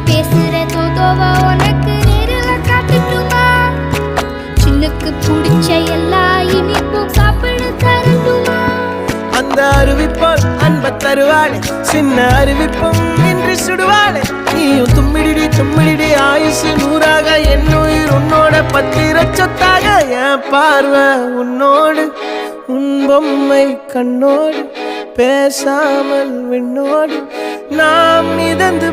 பேசுற தோதோவா உனக்கு நேரில் காட்டுட்டுமா? சின்னுக்கு பிடிச்ச எல்லா இனிப்பும் சாப்பிட தரட்டுமா? அந்த அறிவிப்போல் அன்ப தருவாளே, சின்ன அறிவிப்பும் இன்று சுடுவாளே. நீயும் தும்மிடி ஆயுசு நூறாக, என் உயிர் உன்னோட பத்திர சொத்தாக. என் பார்வை உன்னோடு, உன் பொம்மை கண்ணோடு, பேசாமல் விண்ணோடு நாம் மிதந்து